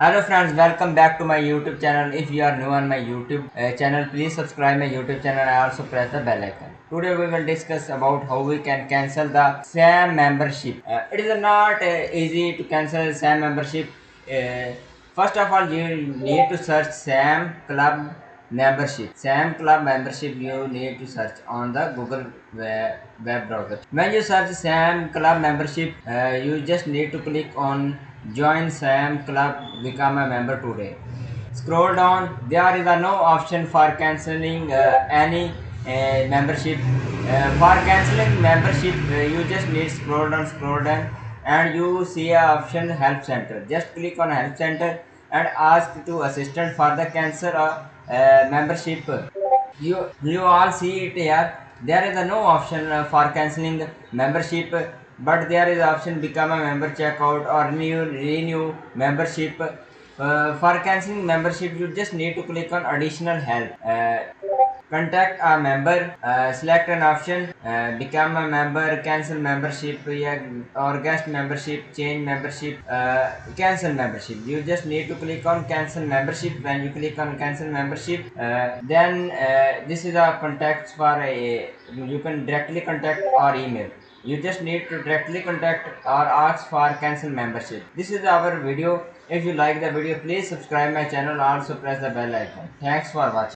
Hello friends, welcome back to my YouTube channel. If you are new on my YouTube channel, please subscribe my YouTube channel and also press the bell icon. Today we will discuss about how we can cancel the SAM membership. It is not easy to cancel SAM membership. Uh, First of all, you need to search SAM Club membership. SAM Club membership you need to search on the Google web browser. When you search SAM Club membership, you just need to click on join SAM Club, become a member today. Scroll down, there is a no option for cancelling any membership. For cancelling membership, you just need scroll down, and you see a option help center. Just click on help center and ask to assistant for the cancel membership. You all see it here. There is a no option for cancelling membership, but there is option become a member, checkout or renew membership. For cancelling membership, you just need to click on additional help. Contact a member, select an option, become a member, cancel membership, yeah, or guest membership, change membership, cancel membership. You just need to click on cancel membership. When you click on cancel membership, then this is a contact for a, you can directly contact or email. You just need to directly contact or ask for cancel membership. This is our video. If you like the video, please subscribe my channel, also press the bell icon. Thanks for watching.